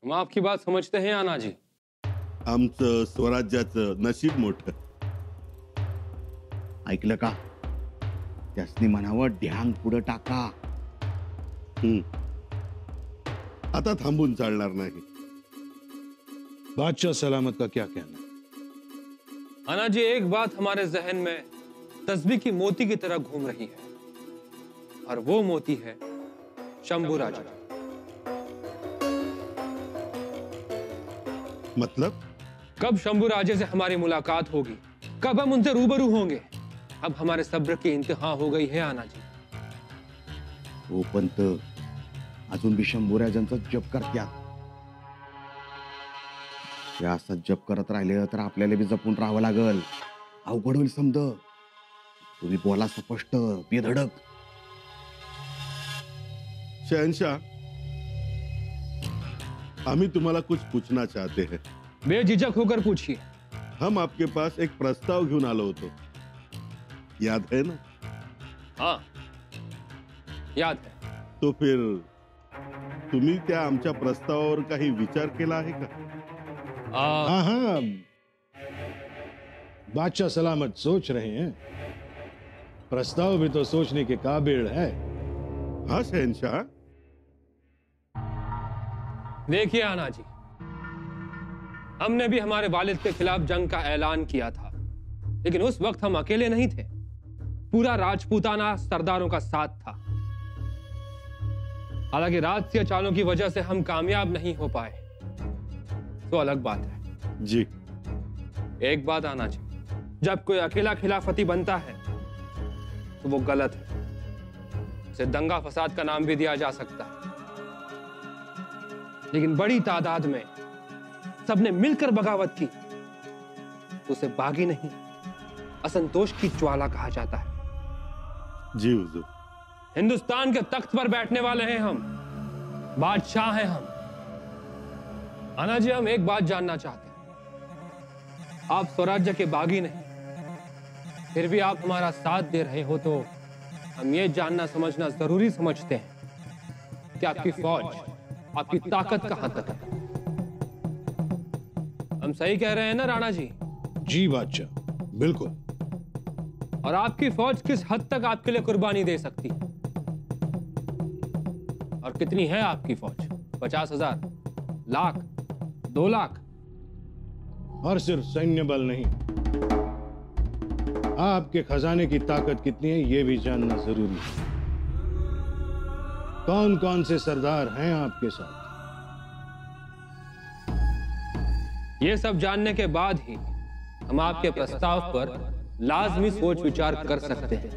हम आपकी बात समझते हैं आनाजी। आमचं स्वराज्याचं नशीब मोठं. ऐकलं का? त्यासनी म्हणावं ध्यान पुढं टाका. आता थांबून चालणार नाही. बादशाह सलामत का क्या कहना? आनाजी, एक बात हमारे जहन में तस्बीह की मोती की तरह घूम रही है, और वो मोती है शंभू राजा। मतलब? कब शंभू राजे से हमारी मुलाकात होगी, कब हम उनसे रूबरू होंगे? अब हमारे सब्र की इंतहा हो गई है आनाजी। हो पंत, अजून बी शंभूराजांचा जप करत्यात. ते असं जप करत राहिले तर आपल्याला बी जपून राहावं लागल. अवघड होईल समज. तुम्ही बोला स्पष्ट, बेधडक. शहनशाह, हमें तुम्हारा कुछ पूछना चाहते हैं. बेझिझक होकर पूछिए. हम आपके पास एक प्रस्ताव घेऊन आलो होतो, याद है ना? हाँ, याद है. तो फिर तुम्ही त्या आमच्या प्रस्तावावर काही विचार केला आहे का? हाँ हाँ, बादशाह सलामत सोच रहे हैं. प्रस्ताव भी तो सोचने के काबिल है. हाँ शहनशाह. देखिए आनाजी, हमने भी हमारे वालिद के खिलाफ जंग का ऐलान किया था, लेकिन उस वक्त हम अकेले नहीं थे. पूरा राजपूताना सरदारों का साथ था. हालांकि राजसीय चालों की वजह से हम कामयाब नहीं हो पाए, तो अलग बात है. जी. एक बात आनाजी, जब कोई अकेला खिलाफती बनता है तो वो गलत है. उसे दंगा फसाद का नाम भी दिया जा सकता है, लेकिन बड़ी तादाद में सबने मिलकर बगावत की तो उसे बागी नहीं, असंतोष की ज्वाला कहा जाता है. जी हुजूर. हिंदुस्तान के तख्त पर बैठने वाले हैं हम, बादशाह हैं हम. आनाजी, हम एक बात जानना चाहते हैं. आप स्वराज्य के बागी नहीं, फिर भी आप हमारा साथ दे रहे हो, तो हम ये जानना समझना जरूरी समझते हैं कि आपकी फौज, आपकी ताकत कहां तक है. हम सही कह रहे हैं ना राणा जी? जी बादशाह, बिल्कुल. और आपकी फौज किस हद तक आपके लिए कुर्बानी दे सकती है? और कितनी है आपकी फौज? 50,000, लाख, 2 लाख? और सिर्फ सैन्य बल नहीं, आपके खजाने की ताकत कितनी है ये भी जानना जरूरी है. कौन कौन से सरदार हैं आपके साथ? ये सब जानने के बाद ही हम आपके प्रस्ताव पर लाजमी सोच विचार कर सकते हैं.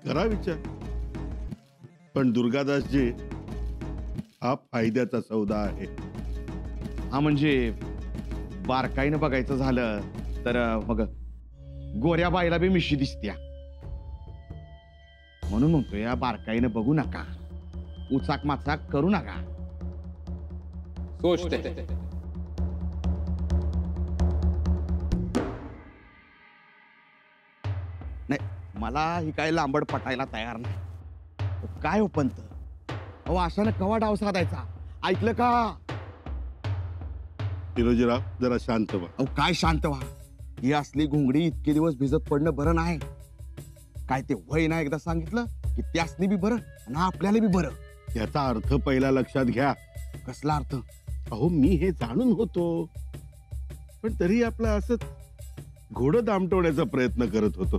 करा विचार. पण दुर्गादास जी, हा फायद्याचा सौदा आहे. हा म्हणजे बारकाईनं बघायचं झालं तर मग गोऱ्या बाईला बी मिशी दिसत्या. म्हणून म्हणतो या बारकाईनं बघू नका, उचाक माचाक करू नका. सोचते हैं. नाही, मला ही काय लांबड पटायला तयार नाही. काय हो पंत, अहो अशानं कवा डाव साधायचा? ऐकलं का? हिरोजीराव, जरा शांत व्हा. अहो काय शांत व्हा. ही असली घुंगडी इतके दिवस भिजत पडणं बरं नाही. काय ते वय ना एकदा सांगितलं की त्यासनी बी बरं आणि आपल्याला बी बरं. याचा अर्थ पहिला लक्षात घ्या. कसला अर्थ? अहो मी हे जाणून होतो, पण तरी आपला असंच घोडं दामटवण्याचा प्रयत्न करत होतो.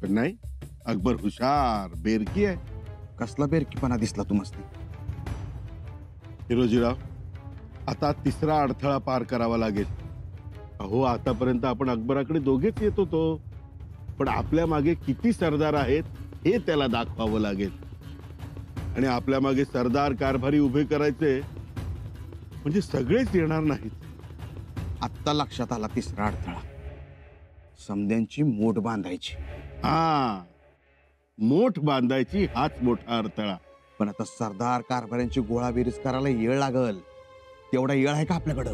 पण नाही, अकबर हुशार, बेरकी आहे. कसला बेरकीपणा दिसला तुम्हाला? हिरोजीराव, आता तिसरा अडथळा पार करावा लागेल. अहो आतापर्यंत आपण अकबराकडे दोघेच येत होतो, पण आपल्या मागे किती सरदार आहेत हे त्याला दाखवावं लागेल. आणि आपल्या मागे सरदार कारभारी उभे करायचे म्हणजे सगळेच येणार नाहीत. आत्ता लक्षात आला तिसरा अडथळा. समद्यांची मोठ बांधायची. हा, मोठ बांधायची, हाच मोठा अडथळा. पण आता सरदार कारभाऱ्यांची गोळाबेरीज करायला येळ लागल. तेवढा येळ आहे का आपल्याकडं?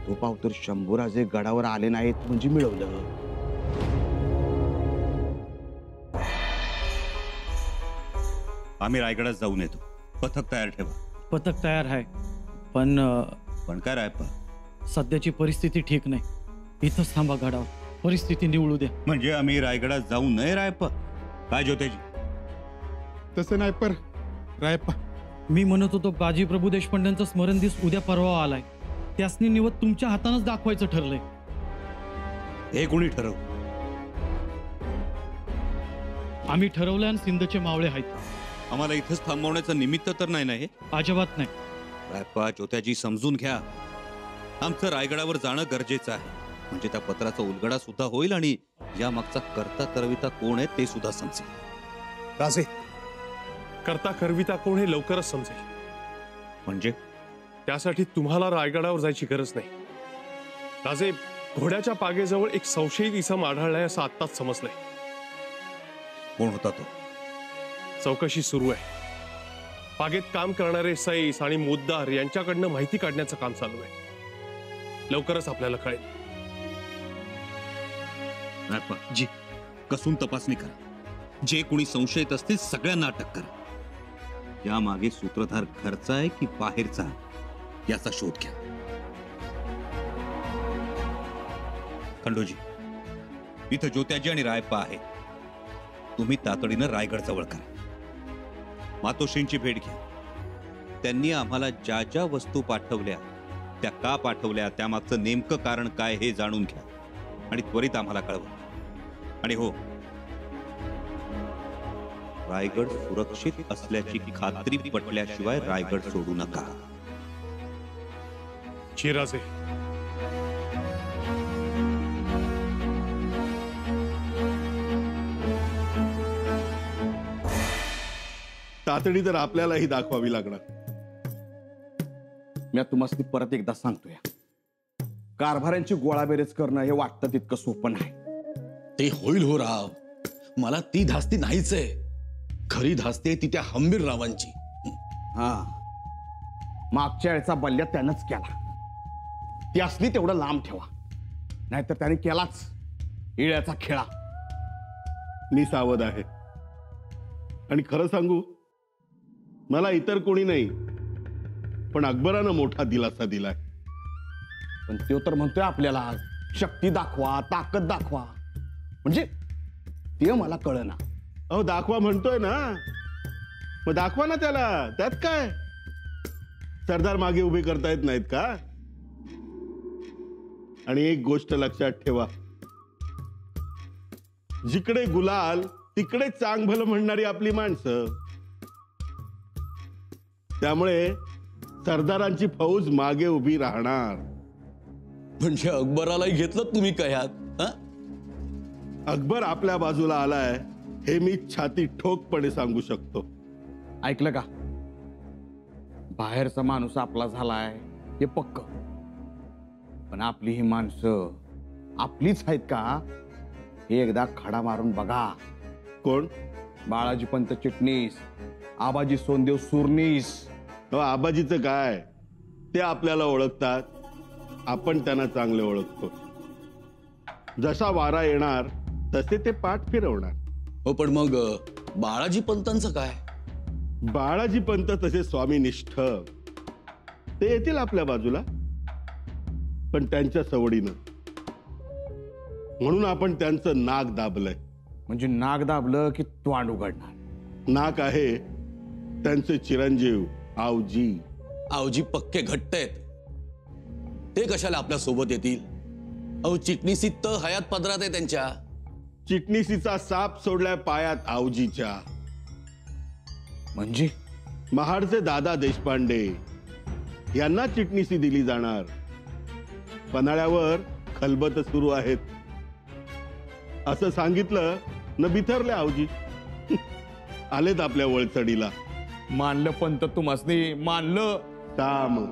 तो पाव तर शंभूराजे गडावर आले नाहीत म्हणजे मिळवलं. आम्ही रायगडात जाऊन येतो. पथक तयार ठेवा. पथक तयार आहे, पण पण काय रायप्पा, सध्याची परिस्थिती ठीक नाही. इथंच थांबा गडावर, परिस्थिती निवळू द्या. म्हणजे आम्ही रायगडात जाऊ नये रायप्पा? काय ज्योत्याजी? तसं नाही पर रायप्पा, मी म्हणत होतो बाजी प्रभू देशपांड्यांचा स्मरण दिवस उद्या परवा आलाय. त्यासनी निवत तुमच्या हातानंच दाखवायचं ठरलंय. हे कोणी ठरव? आम्ही ठरवलंय आणि सिंधचे मावळे आहेत. आम्हाला इथंच थांबवण्याचं निमित्त तर नाही ना हे? अजिबात नाही. रायप्पा, ज्योत्याजी समजून घ्या. आमचं रायगडावर जाणं गरजेचं आहे. म्हणजे त्या पत्राचा उलगडा सुद्धा होईल आणि या मागचा करता करविता कोण आहे ते सुद्धा समजेल. राजे, करता करविता कोण हे लवकरच समजेल. म्हणजे त्यासाठी तुम्हाला रायगडावर जायची गरज नाही. राजे, घोड्याच्या पागेजवळ एक संशयित इसम आढळलाय असं आत्ताच समजलंय. कोण होता तो? चौकशी सुरू आहे. पागेत काम करणारे सैस आणि मुद्दार यांच्याकडनं माहिती काढण्याचं काम चालू आहे. लवकरच आपल्याला कळेल. रायप्पा जी, कसून तपासणी करा. जे कोणी संशयित असतील सगळ्यांना अटक करा. या मागे सूत्रधार घरचा आहे की बाहेरचा याचा शोध घ्या. खंडोजी, इथं ज्योत्याजी आणि रायप्पा आहे. तुम्ही तातडीनं रायगड जवळ करा. मातोश्रींची भेट घ्या. त्यांनी आम्हाला ज्या ज्या वस्तू पाठवल्या त्या का पाठवल्या, त्यामागचं नेमकं कारण काय हे जाणून घ्या आणि त्वरित आम्हाला कळवा. आणि हो, रायगड सुरक्षित असल्याची खात्री पटल्याशिवाय रायगड सोडू नका. शिराजे, तातडी तर आपल्यालाही दाखवावी लागणार. मी तुम्हाला परत एकदा सांगतोय, कारभाऱ्यांची गोळाबेरीज करणं हे वाटतं तितकं सोपं नाही. ते होईल हो राव. मला ती धास्ती नाहीच आहे. खरी धास्ती आहे ती त्या हंबीर रावांची. हा, मागच्या वेळचा बल्ल्या त्यानंच केला. ती असली तेवढं लांब ठेवा, नाहीतर त्याने केलाच इळ्याचा खेळा. मी सावध आहे. आणि खरं सांगू, मला इतर कोणी नाही पण अकबरानं मोठा दिलासा दिलाय. पण तो तर म्हणतोय आपल्याला शक्ती दाखवा, ताकद दाखवा. म्हणजे ते मला कळना. अहो, दाखवा म्हणतोय ना, मग दाखवा ना त्याला. त्यात काय, सरदार मागे उभे करता येत नाहीत का? आणि एक गोष्ट लक्षात ठेवा, जिकडे गुलाल तिकडे चांग भलं म्हणणारी आपली माणसं. त्यामुळे सरदारांची फौज मागे उभी राहणार. म्हणजे अकबरालाही घेतलं तुम्ही काय ह्यात? अकबर आपल्या बाजूला आलाय हे मी छाती ठोकपणे सांगू शकतो. ऐकलं का? बाहेरचा माणूस आपला झालाय हे पक्क, पण आपली ही माणसं आपलीच आहेत का हे एकदा खडा मारून बघा. कोण? बाळाजी पंत चिटणीस, आबाजी सोनदेव सुरनीस. आबाजीचं काय, ते आपल्याला ओळखतात, आपण त्यांना चांगले ओळखतो. जसा वारा येणार तसे ते पाठ फिरवणार. हो, पण मग बाळाजी पंतांचं काय? बाळाजी पंत तसे स्वामीनिष्ठ, ते येतील आपल्या बाजूला, पण त्यांच्या सवडीनं. म्हणून आपण त्यांचं नाक दाबलंय. म्हणजे नाक दाबलं की तोंड उघडणार. नाक आहे त्यांचे चिरंजीव आवजी. आवजी पक्के घट्ट आहेत. ते कशाला आपल्या सोबत येतील? अहो, चिटणीसी तर हयात पदरात आहे त्यांच्या. चिटणीसीचा साप सोडलाय पायात आवजीच्या. म्हणजे महाडचे दादा देशपांडे यांना चिटणीसी दिली जाणार. पन्हाळ्यावर खलबत सुरू आहेत असं सांगितलं न बिथरले आवजी. आलेत आपल्या वळचडीला. मानलं पंत तुम्हासनी, मानलं. ताम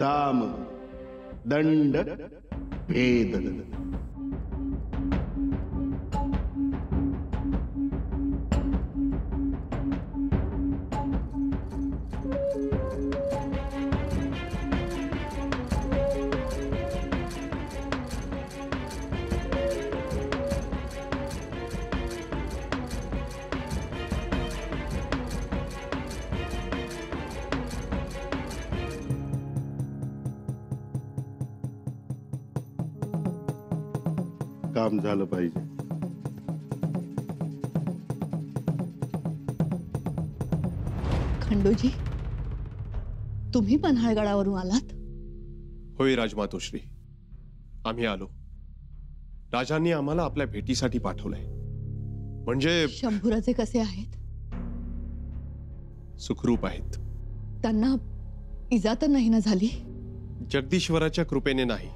ताम दंड भेद. काम झालं पाहिजे. खंडूजी, तुम्ही पन्हाळगडावरून आलात? होय राजमातोश्री, आम्ही आलो. राजांनी आम्हाला आपल्या भेटीसाठी पाठवलंय. म्हणजे शंभूराजे कसे आहेत? सुखरूप आहेत. त्यांना इजा तर नाही ना झाली? जगदीश्वराच्या कृपेने नाही,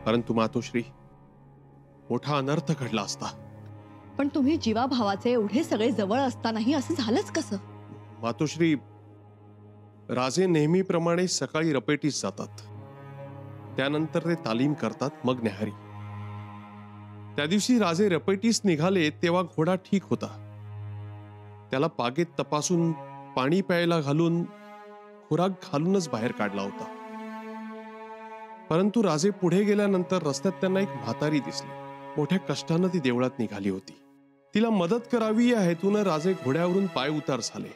परंतु मातोश्री, मोठा अनर्थ घडला असता. पण तुम्ही जीवाभावाचे एवढे सगळे जवळ असतानाही असं झालंच कसं? मातोश्री, राजे नेहमीप्रमाणे सकाळी रपेटीस जातात, त्यानंतर ते तालीम करतात, मग न्याहारी. त्या दिवशी राजे रपेटीस निघाले तेव्हा घोडा ठीक होता. त्याला बागेत तपासून पाणी प्यायला घालून खुराक घालूनच बाहेर काढला होता. परंतु राजे पुढे गेल्यानंतर रस्त्यात त्यांना एक म्हातारी दिसली. मोठ्या कष्टानं ती देवळात निघाली होती. तिला मदत करावी या हेतून राजे घोड्यावरून पाय उतार झाले.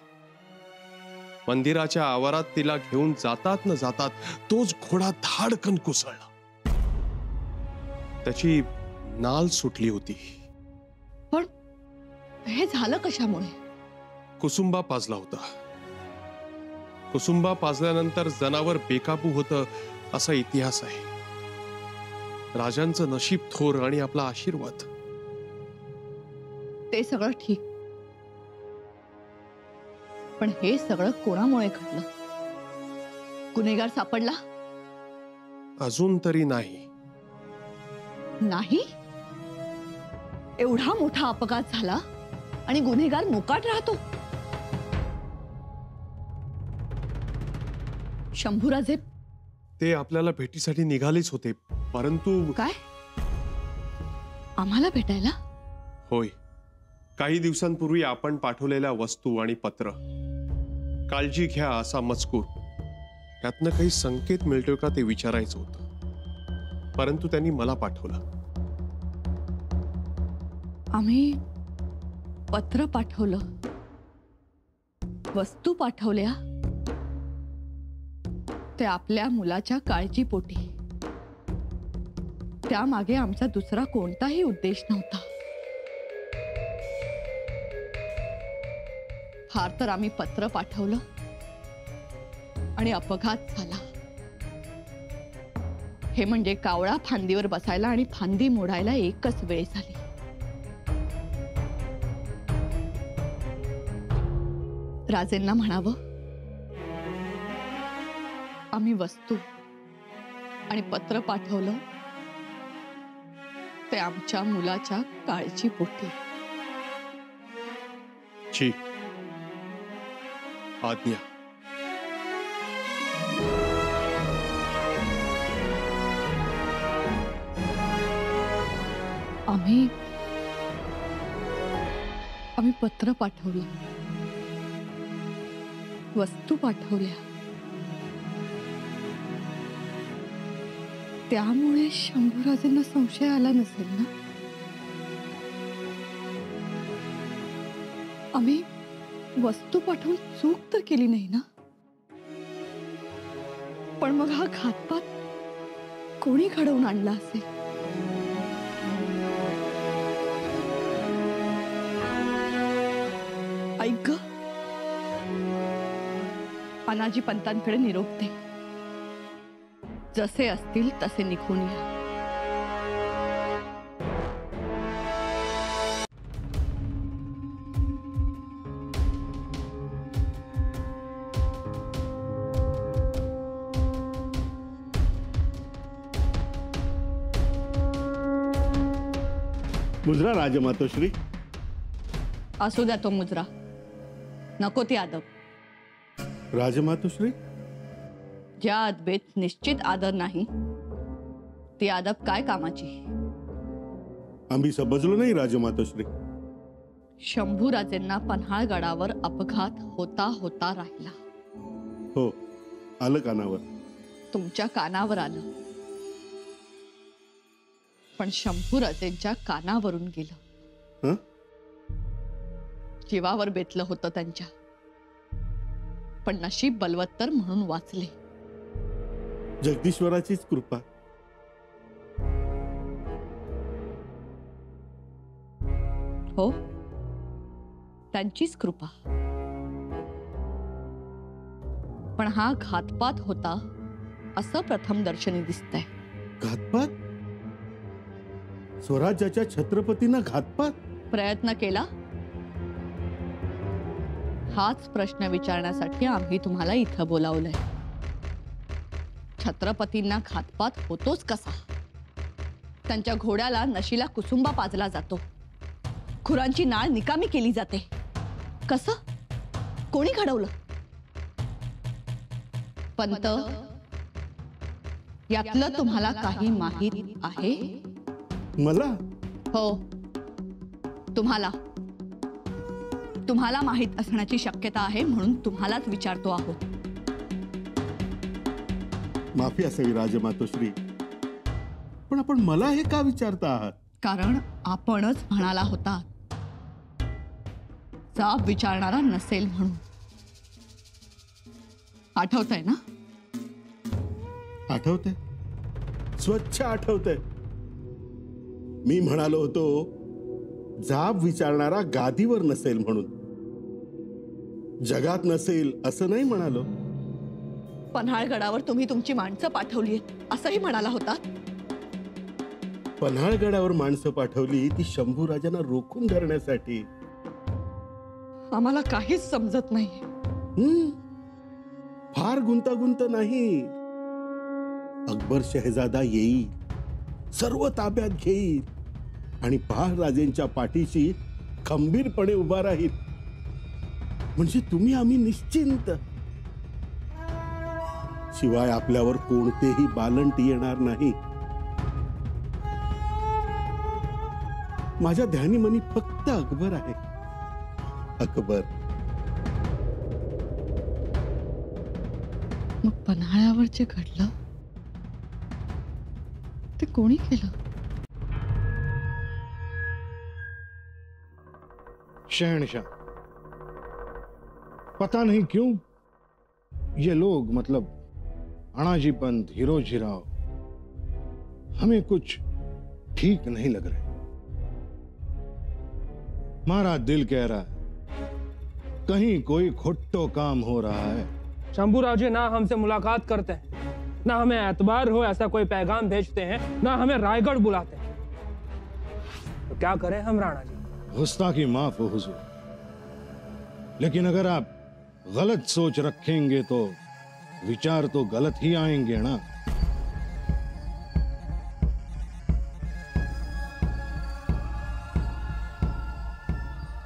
मंदिराच्या आवारात तिला घेऊन जातात न जातात तोच घोडा धाडकन कोसळला. त्याची नाल सुटली होती. पण हे झालं कशामुळे? कुसुंबा पाजला होता. कुसुंबा पाजल्यानंतर जनावर बेकाबू होतं असा इतिहास आहे. राजांचं नशीब थोर आणि आपला आशीर्वाद. ते सगळं ठीक, पण हे सगळं कोणामुळे घडलं? गुन्हेगार सापडला? अजून तरी नाही. नाही? एवढा मोठा अपघात झाला आणि गुन्हेगार मोकाट राहतो? शंभूराजे ते आपल्याला भेटीसाठी निघालेच होते, परंतु काय? आम्हाला भेटायला? होय, काही दिवसांपूर्वी आपण पाठवलेल्या वस्तू आणि पत्र, काळजी घ्या असा मजकूर, यातनं काही संकेत मिळतोय का ते विचारायचं होतं. परंतु त्यांनी मला पाठवलं. आम्ही पत्र पाठवलं, वस्तू पाठवल्या, ते आपल्या मुलाच्या काळजीपोटी. त्यामागे आमचा दुसरा कोणताही उद्देश नव्हता. फार तर आम्ही पत्र पाठवलं आणि अपघात झाला. हे म्हणजे कावळा फांदीवर बसायला आणि फांदी मोडायला एकच वेळ झाली. राजेंना म्हणावं, आम्ही वस्तू आणि पत्र पाठवलं ते आमच्या मुलाच्या काळजीपोटी. छी, आज्ञा. आम्ही पत्र पाठवलं, वस्तू पाठवल्या, त्यामुळे शंभूराजेंना संशय आला नसेल ना? आम्ही वस्तू पाठवून चूक तर केली नाही ना? पण मग हा घातपात कोणी घडवून आणला असेल? ऐक ग, अनाजी पंतांकडे निरोप दे. जसे असतील तसे निघून या. मुजरा राजमातोश्री. असू द्या तो मुजरा, नको ती आदब. राजमातोश्री, ज्या अदबेत निश्चित आदर नाही ती आदब काय कामाची? आम्ही समजलो नाही राजमातोश्री. शंभूराजेंना पन्हाळगडावर अपघात होता होता राहिला. हो, आलं कानावर. तुमच्या कानावर आलं, पण शंभूराजेंच्या कानावरून गेलं. हं? जीवावर बेतलं होतं त्यांच्या, पण नशीब बलवत्तर म्हणून वाचले. जगदीश्वराचीच कृपा. हो, त्यांचीच कृपा. पण हा घातपात होता असं प्रथम दर्शनी दिसतंय. घातपात? स्वराज्याच्या छत्रपतींना घातपात? प्रयत्न केला? हाच प्रश्न विचारण्यासाठी आम्ही तुम्हाला इथं बोलावलंय. छत्रपतींना घातपात होतोच कसा? त्यांच्या घोड्याला नशीला कुसुंबा पाजला जातो, खुरांची नाळ निकामी केली जाते. कसं? कोणी घडवलं? पंत, यातलं तुम्हाला काही माहित आहे? मला? हो, तुम्हाला माहित असण्याची शक्यता आहे, म्हणून तुम्हालाच विचारतो आहोत. माफी असावी राजमातोश्री, पण आपण मला हे का विचारता आहात? कारण आपणच म्हणाला होता जाब विचारणारा नसेल म्हणून. आठवतंय ना? आठवतंय, स्वच्छ आठवतंय. मी म्हणालो होतो जाब विचारणारा गादीवर नसेल म्हणून, जगात नसेल असं नाही म्हणालो. पन्हाळगडावर तुम्ही तुमची माणसं पाठवली असंही म्हणाला होता. पन्हाळगडावर माणसं पाठवली ती शंभूराजांना रोखून धरण्यासाठी. आम्हाला काहीच समजत नाही. फार गुंतागुंत नाही. अकबर शहजादा येईल, सर्व ताब्यात घेईल आणि पहाडराजेंच्या पाठीशी खंबीरपणे उभा राहील. म्हणजे तुम्ही आम्ही निश्चिंत. शिवाय आपल्यावर कोणतेही बालंट येणार नाही. माझ्या ध्यानीमनी फक्त अकबर आहे. अकबर. मग पन्हाळ्यावर जे घडलं ते कोणी केलं? शहनशाह, पता नहीं क्यों ये लोग, मतलब अनाजी पंत, हिरोजी राव, हमें कुछ ठीक नहीं लग रहे. हमारा दिल कह रहा है कहीं कोई खुट्टो काम हो रहा है. शंभूराव जी ना हमसे मुलाकात करते हैं, ना हमें एतबार हो ऐसा कोई पैगाम भेजते हैं, ना हमें रायगढ़ बुलाते हैं. तो क्या करें हम राणा जी? गुस्ताखी माफ हो हुजूर, लेकिन अगर आप गलत सोच रखेंगे तो विचार तो गलत ही आएंगे ना.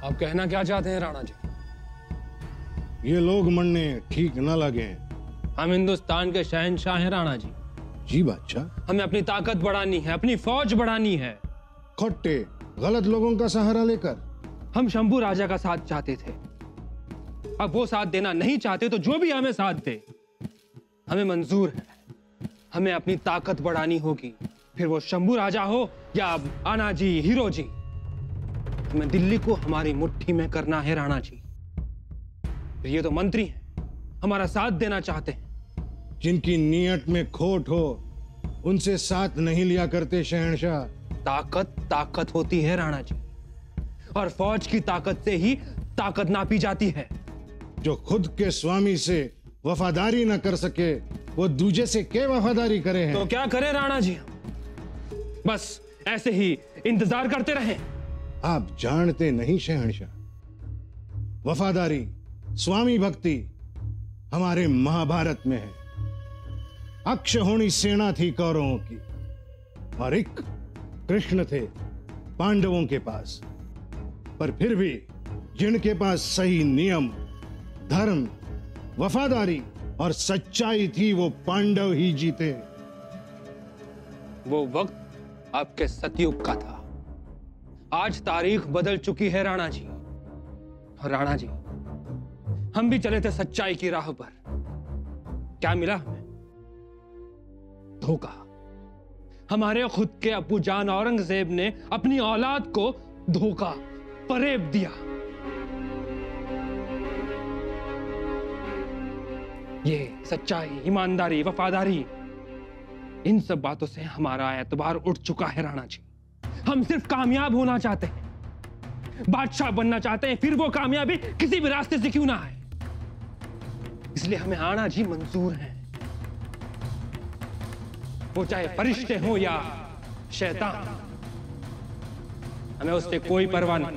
आप कहना क्या चाहते हैं राणा जी? ये लोग मरने ठीक न लगे. हम हिंदुस्तान के शहंशाह हैं राणा जी. जी बादशाह. हमें अपनी ताकत बढ़ानी है, अपनी फौज बढ़ानी है. खोटे गलत लोगों का सहारा लेकर हम शंभू राजा का साथ चाहते थे, अब वो साथ देना नहीं चाहते तो जो भी हमें साथ दे हमें मंजूर है. हमें अपनी ताकत बढ़ानी होगी, फिर वो शंभू राजा हो या आना जी, हीरो जी. हमें दिल्ली को हमारी मुट्ठी में करना है राणा जी. ये तो मंत्री हैं, हमारा साथ देना चाहते हैं. जिनकी नीयत में खोट हो उनसे साथ नहीं लिया करते शहनशाह. ताकत ताकत होती है राणा जी, और फौज की ताकत से ही ताकत नापी जाती है. जो खुद के स्वामी से वफादारी न कर सके वो दूजे से क्या वफादारी करे हैं? तो क्या करें राणा जी? बस ऐसे ही इंतजार करते रहें. आप जानते नहीं शहनशाह, वफादारी, स्वामी भक्ति हमारे महाभारत में है. अक्षहोणी सेना थी कौरवों की और एक कृष्ण थे पांडवों के पास. पर फिर भी जिनके पास सही नियम, धर्म, वफादारी और सच्चाई थी वो पांडव ही जीते. वो वक्त आपके सतयुग का था. आज तारीख बदल चुकी है राणा जी. और राणा जी, हम भी चले थे सच्चाई की राह पर. क्या मिला हमें? धोखा. हमारे खुद के अब्बू जान औरंगजेब ने अपनी औलाद को धोखा, फरेब दिया. ये सच्चाई, ईमानदारी, वफादारी, इन सब बातों से हमारा एतबार उठ चुका है राणा जी. हम सिर्फ कामयाब होना चाहते हैं. बादशाह बनना चाहते हैं, फिर वो कामयाबी किसी भी रास्ते से क्यों ना आए। इसलिए हमें आना जी मंजूर है, वो चाहे फरिश्ते हो या शैतान, हमें उससे कोई परवाह नहीं।